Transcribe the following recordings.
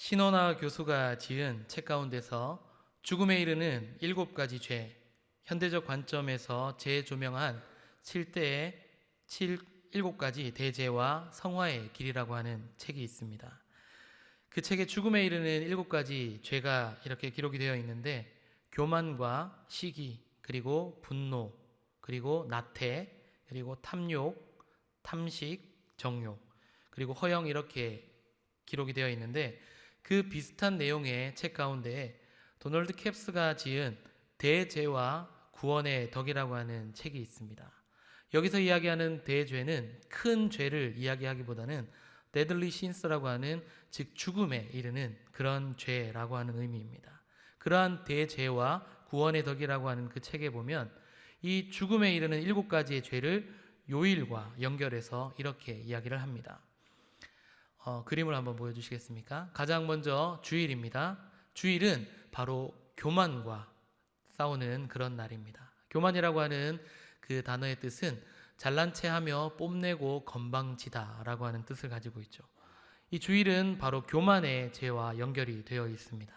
신원화 교수가 지은 책 가운데서 죽음에 이르는 7가지 죄, 현대적 관점에서 재조명한 7가지 대죄와 성화의 길이라고 하는 책이 있습니다. 그 책에 죽음에 이르는 7가지 죄가 이렇게 기록이 되어 있는데, 교만과 시기, 그리고 분노, 그리고 나태, 그리고 탐욕, 탐식, 정욕, 그리고 허영, 이렇게 기록이 되어 있는데, 그 비슷한 내용의 책 가운데 도널드 캡스가 지은 대죄와 구원의 덕이라고 하는 책이 있습니다. 여기서 이야기하는 대죄는 큰 죄를 이야기하기보다는 deadly sins라고 하는, 즉 죽음에 이르는 그런 죄라고 하는 의미입니다. 그러한 대죄와 구원의 덕이라고 하는 그 책에 보면 이 죽음에 이르는 7가지의 죄를 요일과 연결해서 이렇게 이야기를 합니다. 그림을 한번 보여주시겠습니까? 가장 먼저 주일입니다. 주일은 바로 교만과 싸우는 그런 날입니다. 교만이라고 하는 그 단어의 뜻은 잘난 체하며 뽐내고 건방지다라고 하는 뜻을 가지고 있죠. 이 주일은 바로 교만의 죄와 연결이 되어 있습니다.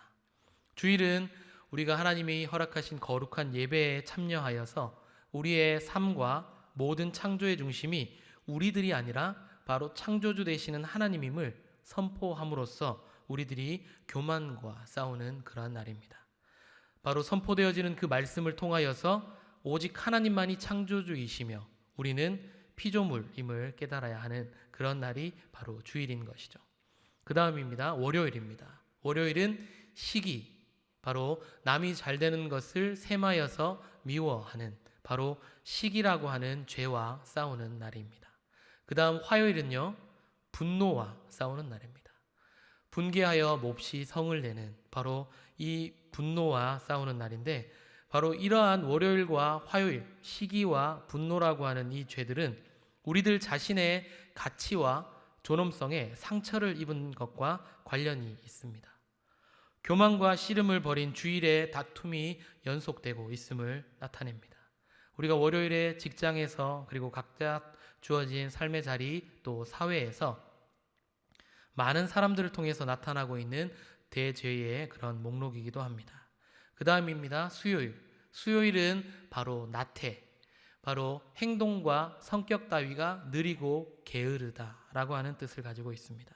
주일은 우리가 하나님이 허락하신 거룩한 예배에 참여하여서 우리의 삶과 모든 창조의 중심이 우리들이 아니라 바로 창조주 되시는 하나님임을 선포함으로써 우리들이 교만과 싸우는 그러한 날입니다. 바로 선포되어지는 그 말씀을 통하여서 오직 하나님만이 창조주이시며 우리는 피조물임을 깨달아야 하는 그런 날이 바로 주일인 것이죠. 그 다음입니다. 월요일입니다. 월요일은 시기, 바로 남이 잘 되는 것을 셈하여서 미워하는 바로 시기라고 하는 죄와 싸우는 날입니다. 그 다음 화요일은요, 분노와 싸우는 날입니다. 분개하여 몹시 성을 내는 바로 이 분노와 싸우는 날인데, 바로 이러한 월요일과 화요일, 시기와 분노라고 하는 이 죄들은 우리들 자신의 가치와 존엄성에 상처를 입은 것과 관련이 있습니다. 교만과 씨름을 벌인 주일의 다툼이 연속되고 있음을 나타냅니다. 우리가 월요일에 직장에서, 그리고 각자 주어진 삶의 자리, 또 사회에서 많은 사람들을 통해서 나타나고 있는 대죄의 그런 목록이기도 합니다. 그 다음입니다. 수요일. 수요일은 바로 나태, 바로 행동과 성격 따위가 느리고 게으르다라고 하는 뜻을 가지고 있습니다.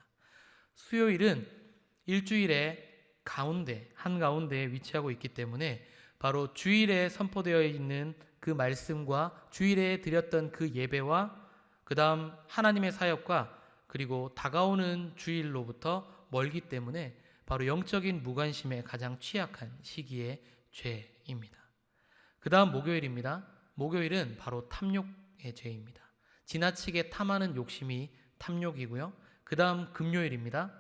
수요일은 일주일의 한가운데에 위치하고 있기 때문에 바로 주일에 선포되어 있는 그 말씀과 주일에 드렸던 그 예배와 그 다음 하나님의 사역과 그리고 다가오는 주일로부터 멀기 때문에 바로 영적인 무관심에 가장 취약한 시기의 죄입니다. 그 다음 목요일입니다. 목요일은 바로 탐욕의 죄입니다. 지나치게 탐하는 욕심이 탐욕이고요. 그 다음 금요일입니다.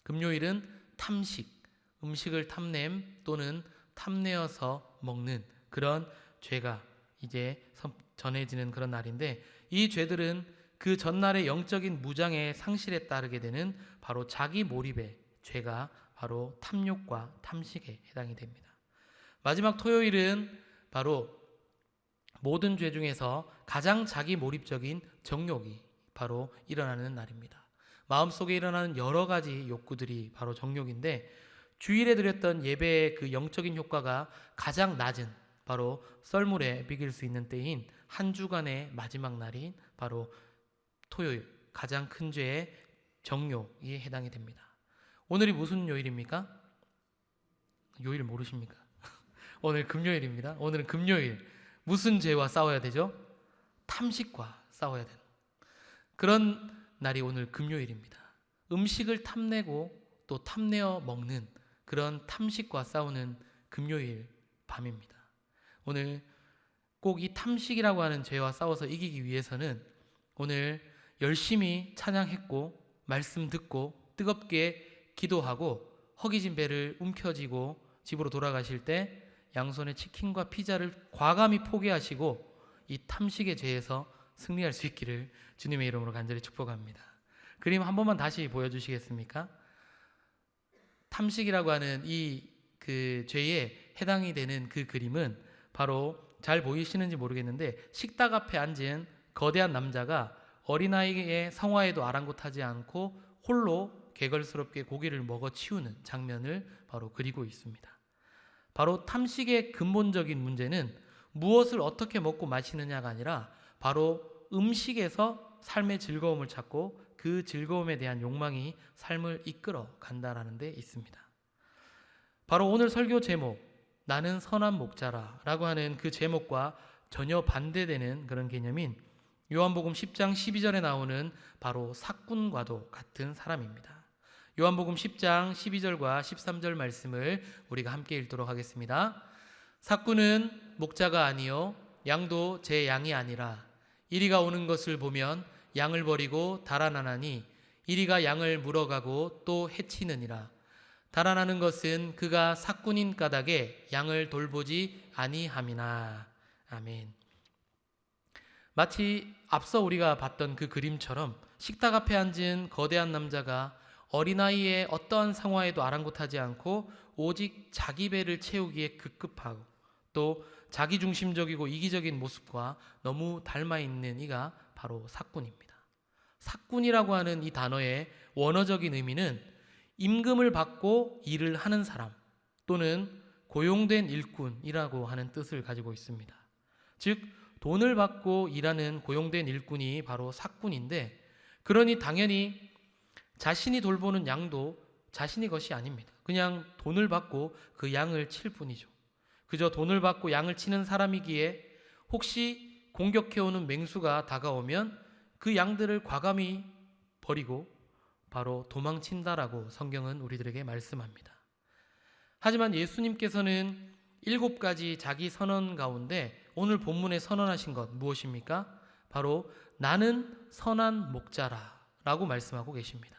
금요일은 탐식, 음식을 탐냄 또는 탐내어서 먹는 그런 죄가 이제 전해지는 그런 날인데, 이 죄들은 그 전날의 영적인 무장의 상실에 따르게 되는 바로 자기 몰입의 죄가 바로 탐욕과 탐식에 해당이 됩니다. 마지막 토요일은 바로 모든 죄 중에서 가장 자기 몰입적인 정욕이 바로 일어나는 날입니다. 마음속에 일어나는 여러 가지 욕구들이 바로 정욕인데, 주일에 드렸던 예배의 그 영적인 효과가 가장 낮은 바로 썰물에 비길 수 있는 때인 한 주간의 마지막 날인 바로 토요일, 가장 큰 죄의 정욕이 해당이 됩니다. 오늘이 무슨 요일입니까? 요일 모르십니까? 오늘 금요일입니다. 오늘은 금요일. 무슨 죄와 싸워야 되죠? 탐식과 싸워야 되는 그런 날이 오늘 금요일입니다. 음식을 탐내고 또 탐내어 먹는 그런 탐식과 싸우는 금요일 밤입니다. 오늘 꼭 이 탐식이라고 하는 죄와 싸워서 이기기 위해서는 오늘 열심히 찬양했고 말씀 듣고 뜨겁게 기도하고 허기진 배를 움켜쥐고 집으로 돌아가실 때 양손에 치킨과 피자를 과감히 포기하시고 이 탐식의 죄에서 승리할 수 있기를 주님의 이름으로 간절히 축복합니다. 그림 한 번만 다시 보여주시겠습니까? 탐식이라고 하는 이 그 죄에 해당이 되는 그 그림은 바로 잘 보이시는지 모르겠는데, 식탁 앞에 앉은 거대한 남자가 어린아이의 성화에도 아랑곳하지 않고 홀로 개걸스럽게 고기를 먹어 치우는 장면을 바로 그리고 있습니다. 바로 탐식의 근본적인 문제는 무엇을 어떻게 먹고 마시느냐가 아니라 바로 음식에서 삶의 즐거움을 찾고 그 즐거움에 대한 욕망이 삶을 이끌어 간다라는 데 있습니다. 바로 오늘 설교 제목, 나는 선한 목자라 라고 하는 그 제목과 전혀 반대되는 그런 개념인 요한복음 10장 12절에 나오는 바로 삭군과도 같은 사람입니다. 요한복음 10장 12절과 13절 말씀을 우리가 함께 읽도록 하겠습니다. 삭군은 목자가 아니요 양도 제 양이 아니라 이리가 오는 것을 보면 양을 버리고 달아나나니 이리가 양을 물어가고 또 해치느니라. 달아나는 것은 그가 삭군인 까닭에 양을 돌보지 아니함이나. 아멘. 마치 앞서 우리가 봤던 그 그림처럼 식탁 앞에 앉은 거대한 남자가 어린아이의 어떠한 상황에도 아랑곳하지 않고 오직 자기 배를 채우기에 급급하고 또 자기중심적이고 이기적인 모습과 너무 닮아있는 이가 바로 삭군입니다. 삭군이라고 하는 이 단어의 원어적인 의미는 임금을 받고 일을 하는 사람 또는 고용된 일꾼이라고 하는 뜻을 가지고 있습니다. 즉 돈을 받고 일하는 고용된 일꾼이 바로 삭군인데, 그러니 당연히 자신이 돌보는 양도 자신의 것이 아닙니다. 그냥 돈을 받고 그 양을 칠 뿐이죠. 그저 돈을 받고 양을 치는 사람이기에 혹시 공격해오는 맹수가 다가오면 그 양들을 과감히 버리고 바로 도망친다라고 성경은 우리들에게 말씀합니다. 하지만 예수님께서는 7가지 자기 선언 가운데 오늘 본문에 선언하신 것 무엇입니까? 바로 나는 선한 목자라 라고 말씀하고 계십니다.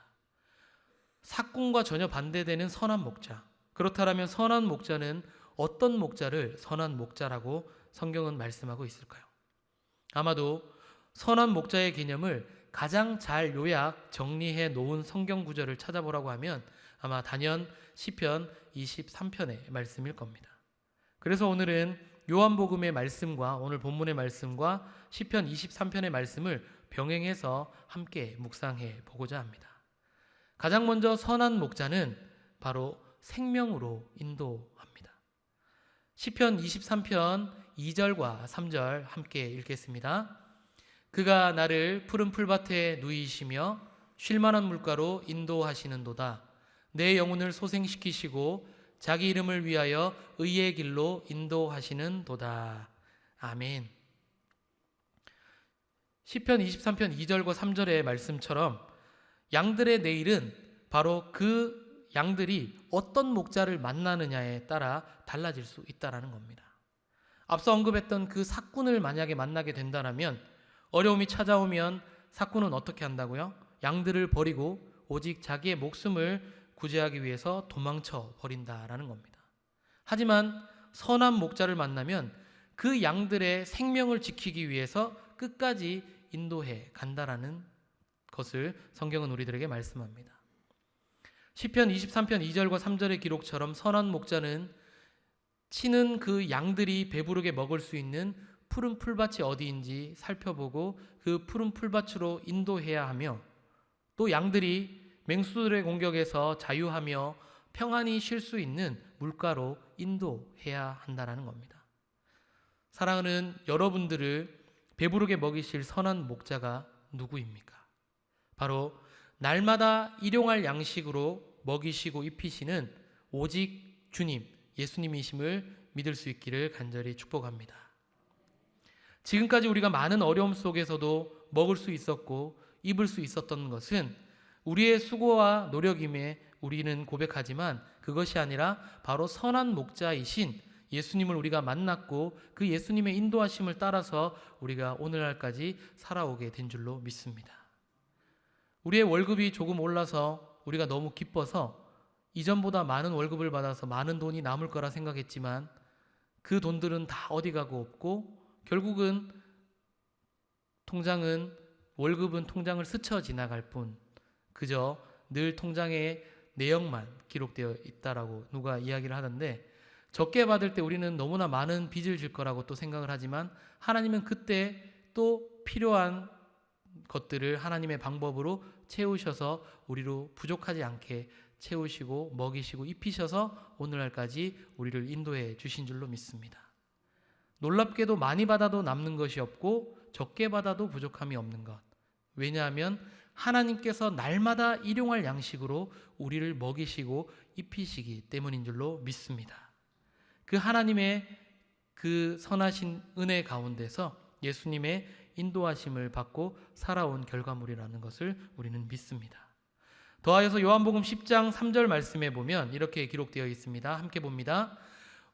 삭군과 전혀 반대되는 선한 목자. 그렇다면 선한 목자는 어떤 목자를 선한 목자라고 성경은 말씀하고 있을까요? 아마도 선한 목자의 개념을 가장 잘 요약 정리해 놓은 성경 구절을 찾아보라고 하면 아마 단연 시편 23편의 말씀일 겁니다. 그래서 오늘은 요한복음의 말씀과 오늘 본문의 말씀과 시편 23편의 말씀을 병행해서 함께 묵상해 보고자 합니다. 가장 먼저 선한 목자는 바로 생명으로 인도합니다. 시편 23편 2절과 3절 함께 읽겠습니다. 그가 나를 푸른 풀밭에 누이시며 쉴만한 물가로 인도하시는도다. 내 영혼을 소생시키시고 자기 이름을 위하여 의의 길로 인도하시는도다. 아멘. 시편 23편 2절과 3절의 말씀처럼 양들의 내일은 바로 그 양들이 어떤 목자를 만나느냐에 따라 달라질 수 있다는 겁니다. 앞서 언급했던 그 삭군을 만약에 만나게 된다면 어려움이 찾아오면 삭군은 어떻게 한다고요? 양들을 버리고 오직 자기의 목숨을 구제하기 위해서 도망쳐 버린다라는 겁니다. 하지만 선한 목자를 만나면 그 양들의 생명을 지키기 위해서 끝까지 인도해 간다라는 것을 성경은 우리들에게 말씀합니다. 시편 23편 2절과 3절의 기록처럼 선한 목자는 치는 그 양들이 배부르게 먹을 수 있는 푸른 풀밭이 어디인지 살펴보고 그 푸른 풀밭으로 인도해야 하며 또 양들이 맹수들의 공격에서 자유하며 평안히 쉴 수 있는 물가로 인도해야 한다는 겁니다. 사랑하는 여러분들을 배부르게 먹이실 선한 목자가 누구입니까? 바로 날마다 일용할 양식으로 먹이시고 입히시는 오직 주님, 예수님이심을 믿을 수 있기를 간절히 축복합니다. 지금까지 우리가 많은 어려움 속에서도 먹을 수 있었고 입을 수 있었던 것은 우리의 수고와 노력임에 우리는 고백하지만 그것이 아니라 바로 선한 목자이신 예수님을 우리가 만났고 그 예수님의 인도하심을 따라서 우리가 오늘날까지 살아오게 된 줄로 믿습니다. 우리의 월급이 조금 올라서 우리가 너무 기뻐서 이전보다 많은 월급을 받아서 많은 돈이 남을 거라 생각했지만 그 돈들은 다 어디 가고 없고 결국은 월급은 통장을 스쳐 지나갈 뿐 그저 늘 통장에 내역만 기록되어 있다라고 누가 이야기를 하던데, 적게 받을 때 우리는 너무나 많은 빚을 질 거라고 또 생각을 하지만 하나님은 그때 또 필요한 것들을 하나님의 방법으로 채우셔서 우리로 부족하지 않게 채우시고 먹이시고 입히셔서 오늘날까지 우리를 인도해 주신 줄로 믿습니다. 놀랍게도 많이 받아도 남는 것이 없고 적게 받아도 부족함이 없는 것. 왜냐하면 하나님께서 날마다 일용할 양식으로 우리를 먹이시고 입히시기 때문인 줄로 믿습니다. 그 하나님의 그 선하신 은혜 가운데서 예수님의 인도하심을 받고 살아온 결과물이라는 것을 우리는 믿습니다. 더하여서 요한복음 10장 3절 말씀에 보면 이렇게 기록되어 있습니다. 함께 봅니다.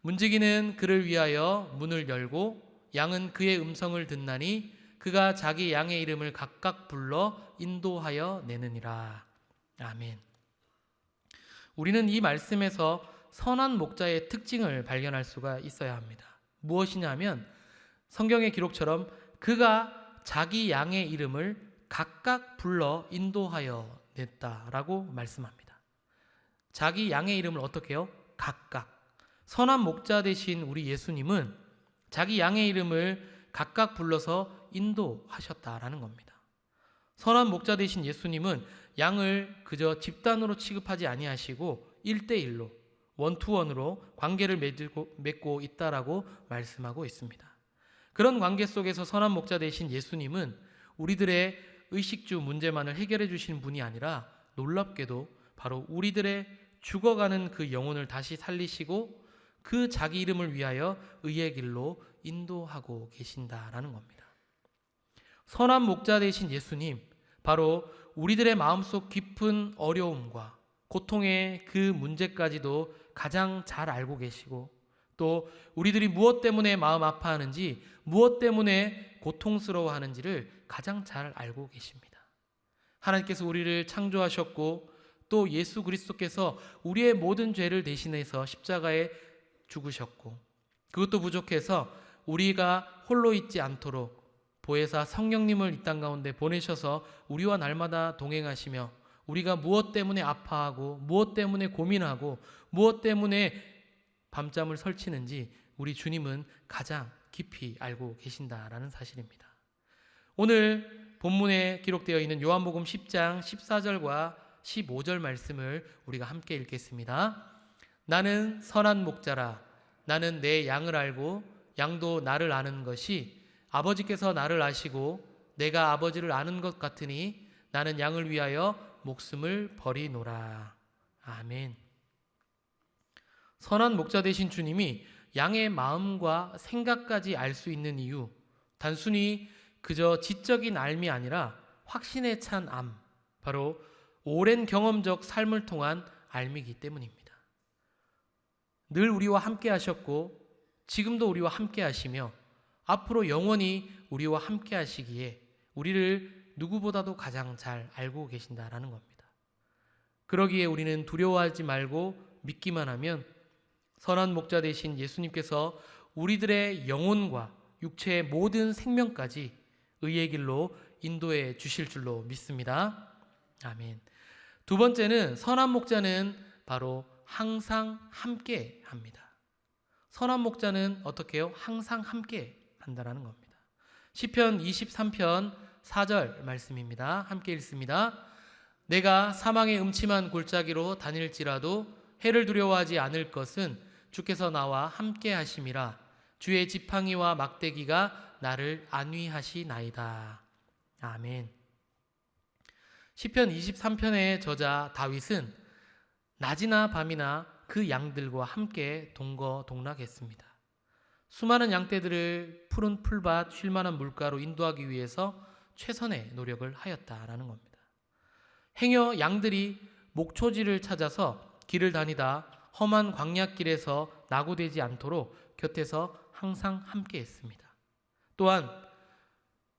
문지기는 그를 위하여 문을 열고 양은 그의 음성을 듣나니 그가 자기 양의 이름을 각각 불러 인도하여 내느니라. 아멘. 우리는 이 말씀에서 선한 목자의 특징을 발견할 수가 있어야 합니다. 무엇이냐면 성경의 기록처럼 그가 자기 양의 이름을 각각 불러 인도하여 냈다라고 말씀합니다. 자기 양의 이름을 어떻게 해요? 각각. 선한 목자 되신 우리 예수님은 자기 양의 이름을 각각 불러서 인도하셨다라는 겁니다. 선한 목자 되신 예수님은 양을 그저 집단으로 취급하지 아니하시고 1대1로 원투원으로 관계를 맺고 있다라고 말씀하고 있습니다. 그런 관계 속에서 선한 목자 되신 예수님은 우리들의 의식주 문제만을 해결해 주시는 분이 아니라 놀랍게도 바로 우리들의 죽어가는 그 영혼을 다시 살리시고 그 자기 이름을 위하여 의의 길로 인도하고 계신다라는 겁니다. 선한 목자 되신 예수님, 바로 우리들의 마음속 깊은 어려움과 고통의 그 문제까지도 가장 잘 알고 계시고 또 우리들이 무엇 때문에 마음 아파하는지 무엇 때문에 고통스러워하는지를 가장 잘 알고 계십니다. 하나님께서 우리를 창조하셨고 또 예수 그리스도께서 우리의 모든 죄를 대신해서 십자가에 죽으셨고 그것도 부족해서 우리가 홀로 있지 않도록 보혜사 성령님을 이 땅 가운데 보내셔서 우리와 날마다 동행하시며 우리가 무엇 때문에 아파하고 무엇 때문에 고민하고 무엇 때문에 밤잠을 설치는지 우리 주님은 가장 깊이 알고 계신다라는 사실입니다. 오늘 본문에 기록되어 있는 요한복음 10장 14절과 15절 말씀을 우리가 함께 읽겠습니다. 나는 선한 목자라. 나는 내 양을 알고 양도 나를 아는 것이 아버지께서 나를 아시고 내가 아버지를 아는 것 같으니 나는 양을 위하여 목숨을 버리노라. 아멘. 선한 목자 되신 주님이 양의 마음과 생각까지 알 수 있는 이유, 단순히 그저 지적인 알미 아니라 확신에 찬 암, 바로 오랜 경험적 삶을 통한 알미이기 때문입니다. 늘 우리와 함께 하셨고 지금도 우리와 함께 하시며 앞으로 영원히 우리와 함께 하시기에 우리를 누구보다도 가장 잘 알고 계신다라는 겁니다. 그러기에 우리는 두려워하지 말고 믿기만 하면 선한 목자 되신 예수님께서 우리들의 영혼과 육체의 모든 생명까지 의의 길로 인도해 주실 줄로 믿습니다. 아멘. 두 번째는 선한 목자는 바로 항상 함께 합니다. 선한 목자는 어떻게 해요? 항상 함께 한다라는 겁니다. 시편 23편 4절 말씀입니다. 함께 읽습니다. 내가 사망의 음침한 골짜기로 다닐지라도 해를 두려워하지 않을 것은 주께서 나와 함께 하심이라. 주의 지팡이와 막대기가 나를 안위하시나이다. 아멘. 시편 23편의 저자 다윗은 낮이나 밤이나 그 양들과 함께 동거동락했습니다. 수많은 양떼들을 푸른 풀밭 쉴만한 물가로 인도하기 위해서 최선의 노력을 하였다라는 겁니다. 행여 양들이 목초지를 찾아서 길을 다니다 험한 광야길에서 낙오되지 않도록 곁에서 항상 함께 했습니다. 또한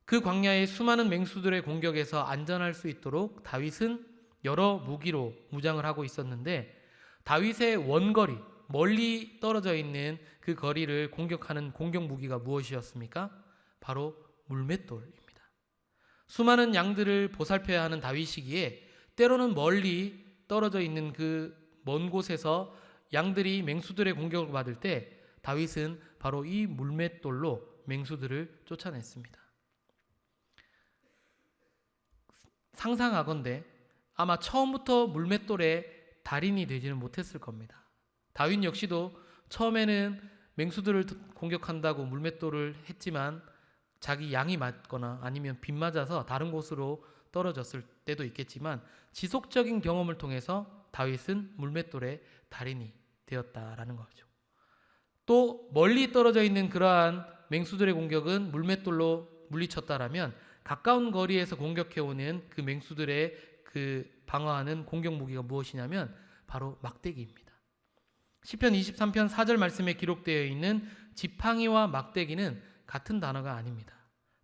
그 광야의 수많은 맹수들의 공격에서 안전할 수 있도록 다윗은 여러 무기로 무장을 하고 있었는데 다윗의 원거리, 멀리 떨어져 있는 그 거리를 공격하는 공격 무기가 무엇이었습니까? 바로 물맷돌입니다. 수많은 양들을 보살펴야 하는 다윗이기에 때로는 멀리 떨어져 있는 그 먼 곳에서 양들이 맹수들의 공격을 받을 때 다윗은 바로 이 물맷돌로 맹수들을 쫓아냈습니다. 상상하건대 아마 처음부터 물맷돌의 달인이 되지는 못했을 겁니다. 다윈 역시도 처음에는 맹수들을 공격한다고 물맷돌을 했지만 자기 양이 맞거나 아니면 빗 맞아서 다른 곳으로 떨어졌을 때도 있겠지만 지속적인 경험을 통해서 다윗은 물맷돌의 달인이 되었다라는 거죠. 또 멀리 떨어져 있는 그러한 맹수들의 공격은 물맷돌로 물리쳤다라면 가까운 거리에서 공격해오는 그 맹수들의 그 방어하는 공격 무기가 무엇이냐면 바로 막대기입니다. 시편 23편 4절 말씀에 기록되어 있는 지팡이와 막대기는 같은 단어가 아닙니다.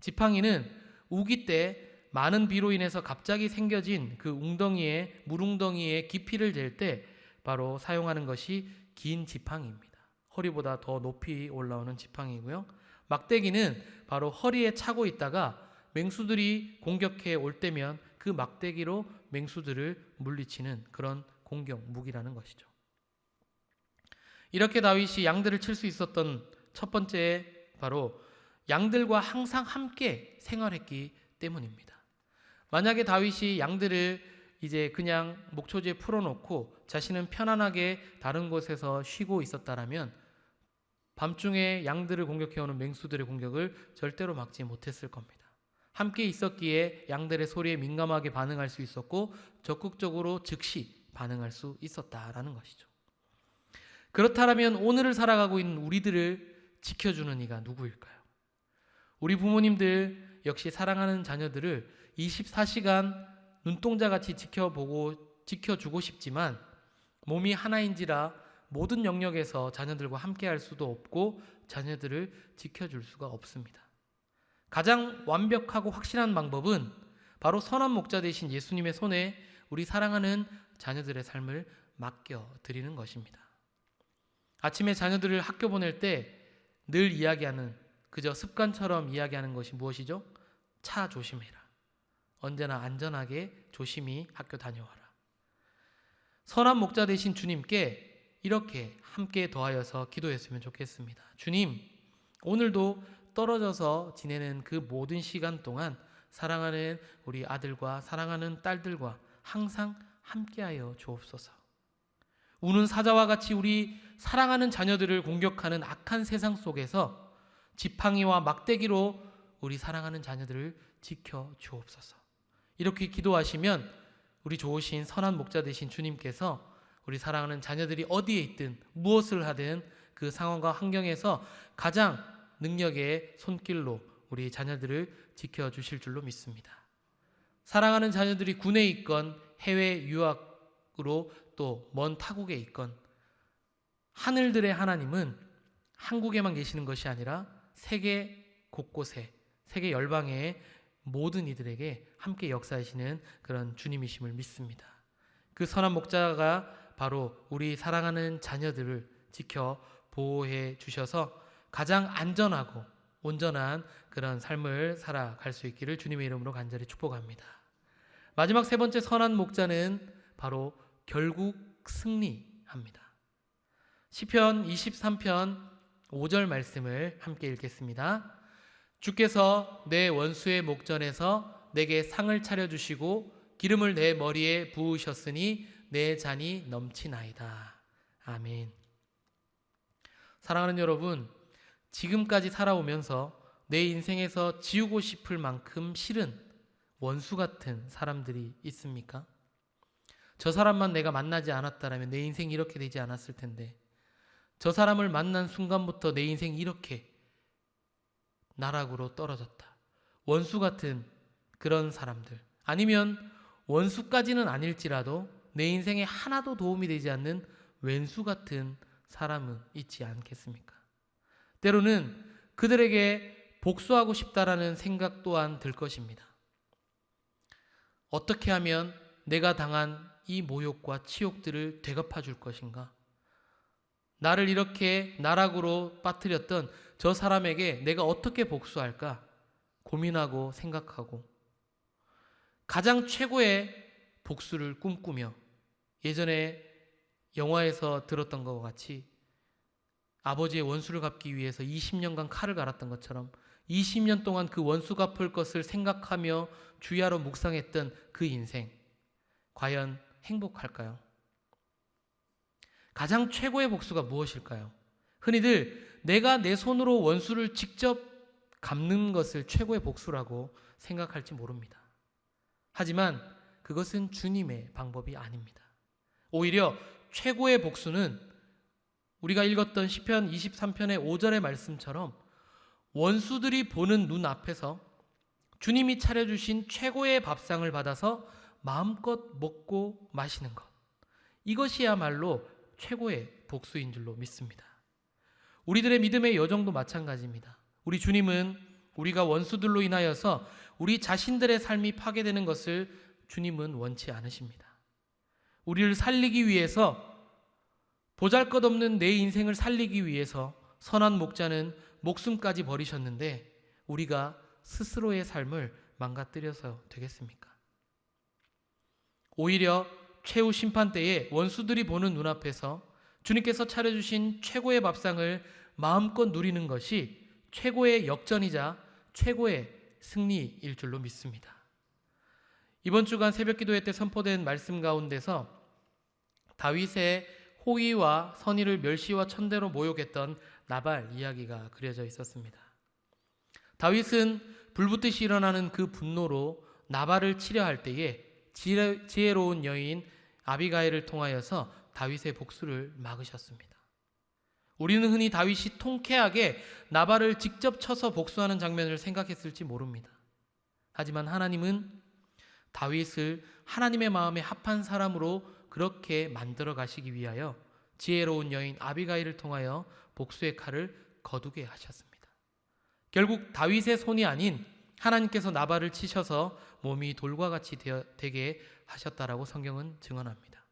지팡이는 우기 때 많은 비로 인해서 갑자기 생겨진 그 물웅덩이의 깊이를 잴 때 바로 사용하는 것이 긴 지팡이입니다. 허리보다 더 높이 올라오는 지팡이고요. 막대기는 바로 허리에 차고 있다가 맹수들이 공격해 올 때면 그 막대기로 맹수들을 물리치는 그런 공격 무기라는 것이죠. 이렇게 다윗이 양들을 칠 수 있었던 첫 번째 바로 양들과 항상 함께 생활했기 때문입니다. 만약에 다윗이 양들을 이제 그냥 목초지에 풀어놓고 자신은 편안하게 다른 곳에서 쉬고 있었다라면 밤중에 양들을 공격해오는 맹수들의 공격을 절대로 막지 못했을 겁니다. 함께 있었기에 양들의 소리에 민감하게 반응할 수 있었고 적극적으로 즉시 반응할 수 있었다라는 것이죠. 그렇다면 오늘을 살아가고 있는 우리들을 지켜주는 이가 누구일까요? 우리 부모님들 역시 사랑하는 자녀들을 24시간 눈동자같이 지켜주고 싶지만 몸이 하나인지라 모든 영역에서 자녀들과 함께할 수도 없고 자녀들을 지켜줄 수가 없습니다. 가장 완벽하고 확실한 방법은 바로 선한 목자 되신 예수님의 손에 우리 사랑하는 자녀들의 삶을 맡겨드리는 것입니다. 아침에 자녀들을 학교 보낼 때 늘 이야기하는 그저 습관처럼 이야기하는 것이 무엇이죠? 차 조심해라. 언제나 안전하게 조심히 학교 다녀와라. 선한 목자 되신 주님께 이렇게 함께 더하여서 기도했으면 좋겠습니다. 주님, 오늘도 떨어져서 지내는 그 모든 시간 동안 사랑하는 우리 아들과 사랑하는 딸들과 항상 함께하여 주옵소서. 우는 사자와 같이 우리 사랑하는 자녀들을 공격하는 악한 세상 속에서 지팡이와 막대기로 우리 사랑하는 자녀들을 지켜 주옵소서. 이렇게 기도하시면 우리 좋으신 선한 목자 되신 주님께서 우리 사랑하는 자녀들이 어디에 있든 무엇을 하든 그 상황과 환경에서 가장 능력의 손길로 우리 자녀들을 지켜주실 줄로 믿습니다. 사랑하는 자녀들이 군에 있건 해외 유학으로 또 먼 타국에 있건 하늘들의 하나님은 한국에만 계시는 것이 아니라 세계 곳곳에 세계 열방의 모든 이들에게 함께 역사하시는 그런 주님이심을 믿습니다. 그 선한 목자가 바로 우리 사랑하는 자녀들을 지켜 보호해 주셔서 가장 안전하고 온전한 그런 삶을 살아갈 수 있기를 주님의 이름으로 간절히 축복합니다. 마지막 세 번째 선한 목자는 바로 결국 승리합니다. 시편 23편 5절 말씀을 함께 읽겠습니다. 주께서 내 원수의 목전에서 내게 상을 차려주시고 기름을 내 머리에 부으셨으니 내 잔이 넘치나이다. 아멘. 사랑하는 여러분, 지금까지 살아오면서 내 인생에서 지우고 싶을 만큼 싫은 원수 같은 사람들이 있습니까? 저 사람만 내가 만나지 않았다라면 내 인생이 이렇게 되지 않았을 텐데, 저 사람을 만난 순간부터 내 인생이 이렇게 나락으로 떨어졌다. 원수 같은 그런 사람들, 아니면 원수까지는 아닐지라도 내 인생에 하나도 도움이 되지 않는 왼수 같은 사람은 있지 않겠습니까? 때로는 그들에게 복수하고 싶다라는 생각 또한 들 것입니다. 어떻게 하면 내가 당한 이 모욕과 치욕들을 되갚아 줄 것인가? 나를 이렇게 나락으로 빠뜨렸던 저 사람에게 내가 어떻게 복수할까? 고민하고 생각하고 가장 최고의 복수를 꿈꾸며 예전에 영화에서 들었던 것과 같이 아버지의 원수를 갚기 위해서 20년간 칼을 갈았던 것처럼 20년 동안 그 원수 갚을 것을 생각하며 주야로 묵상했던 그 인생, 과연 행복할까요? 가장 최고의 복수가 무엇일까요? 흔히들 내가 내 손으로 원수를 직접 갚는 것을 최고의 복수라고 생각할지 모릅니다. 하지만 그것은 주님의 방법이 아닙니다. 오히려 최고의 복수는 우리가 읽었던 시편 23편의 5절의 말씀처럼 원수들이 보는 눈 앞에서 주님이 차려주신 최고의 밥상을 받아서 마음껏 먹고 마시는 것, 이것이야말로 최고의 복수인 줄로 믿습니다. 우리들의 믿음의 여정도 마찬가지입니다. 우리 주님은 우리가 원수들로 인하여서 우리 자신들의 삶이 파괴되는 것을 주님은 원치 않으십니다. 우리를 살리기 위해서, 보잘것없는 내 인생을 살리기 위해서 선한 목자는 목숨까지 버리셨는데 우리가 스스로의 삶을 망가뜨려서 되겠습니까? 오히려 최후 심판 때에 원수들이 보는 눈앞에서 주님께서 차려주신 최고의 밥상을 마음껏 누리는 것이 최고의 역전이자 최고의 승리일 줄로 믿습니다. 이번 주간 새벽기도회 때 선포된 말씀 가운데서 다윗의 호의와 선의를 멸시와 천대로 모욕했던 나발 이야기가 그려져 있었습니다. 다윗은 불붙듯이 일어나는 그 분노로 나발을 치려 할 때에 지혜로운 여인 아비가일을 통하여서 다윗의 복수를 막으셨습니다. 우리는 흔히 다윗이 통쾌하게 나발을 직접 쳐서 복수하는 장면을 생각했을지 모릅니다. 하지만 하나님은 다윗을 하나님의 마음에 합한 사람으로 그렇게 만들어 가시기 위하여 지혜로운 여인 아비가일을 통하여 복수의 칼을 거두게 하셨습니다. 결국 다윗의 손이 아닌 하나님께서 나발을 치셔서 몸이 돌과 같이 되게 하셨다라고 성경은 증언합니다.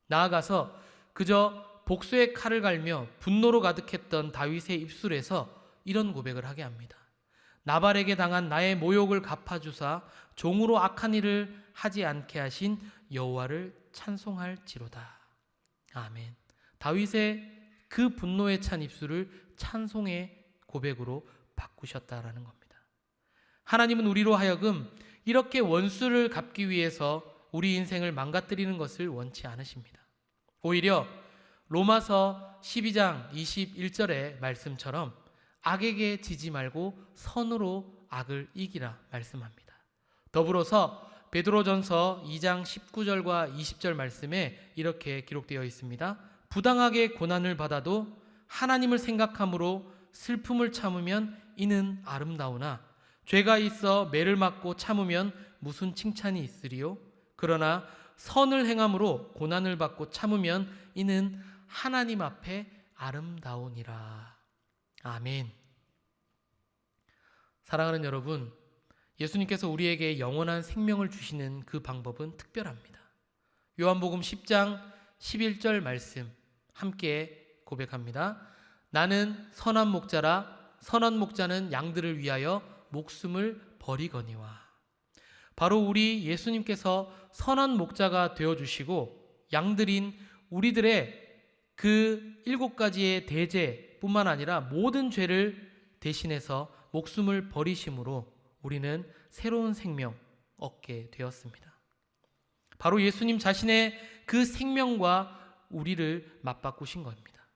나아가서 그저 복수의 칼을 갈며 분노로 가득했던 다윗의 입술에서 이런 고백을 하게 합니다. 나발에게 당한 나의 모욕을 갚아주사 종으로 악한 일을 하지 않게 하신 여호와를 찬송할지로다. 아멘. 다윗의 그 분노에 찬 입술을 찬송의 고백으로 바꾸셨다라는 겁니다. 하나님은 우리로 하여금 이렇게 원수를 갚기 위해서 우리 인생을 망가뜨리는 것을 원치 않으십니다. 오히려 로마서 12장 21절의 말씀처럼 악에게 지지 말고 선으로 악을 이기라 말씀합니다. 더불어서 베드로전서 2장 19절과 20절 말씀에 이렇게 기록되어 있습니다. 부당하게 고난을 받아도 하나님을 생각함으로 슬픔을 참으면 이는 아름다우나 죄가 있어 매를 맞고 참으면 무슨 칭찬이 있으리요? 그러나 선을 행함으로 고난을 받고 참으면 이는 하나님 앞에 아름다우니라. 아멘. 사랑하는 여러분, 예수님께서 우리에게 영원한 생명을 주시는 그 방법은 특별합니다. 요한복음 10장 11절 말씀 함께 고백합니다. 나는 선한 목자라 선한 목자는 양들을 위하여 목숨을 버리거니와. 바로 우리 예수님께서 선한 목자가 되어주시고 양들인 우리들의 그 7가지의 대죄뿐만 아니라 모든 죄를 대신해서 목숨을 버리심으로 우리는 새로운 생명 얻게 되었습니다. 바로 예수님 자신의 그 생명과 우리를 맞바꾸신 겁니다.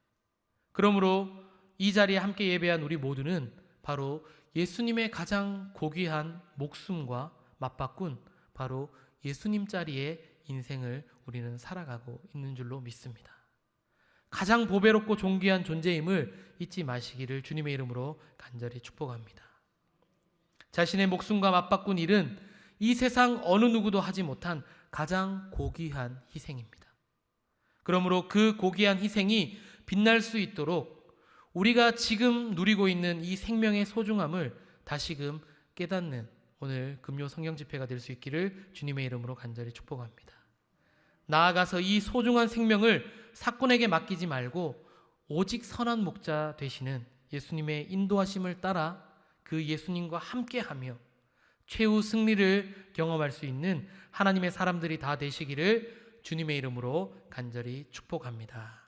그러므로 이 자리에 함께 예배한 우리 모두는 바로 예수님의 가장 고귀한 목숨과 맞바꾼 바로 예수님 자리의 인생을 우리는 살아가고 있는 줄로 믿습니다. 가장 보배롭고 존귀한 존재임을 잊지 마시기를 주님의 이름으로 간절히 축복합니다. 자신의 목숨과 맞바꾼 일은 이 세상 어느 누구도 하지 못한 가장 고귀한 희생입니다. 그러므로 그 고귀한 희생이 빛날 수 있도록 우리가 지금 누리고 있는 이 생명의 소중함을 다시금 깨닫는 오늘 금요 성경 집회가 될 수 있기를 주님의 이름으로 간절히 축복합니다. 나아가서 이 소중한 생명을 사꾼에게 맡기지 말고 오직 선한 목자 되시는 예수님의 인도하심을 따라 그 예수님과 함께하며 최후 승리를 경험할 수 있는 하나님의 사람들이 다 되시기를 주님의 이름으로 간절히 축복합니다.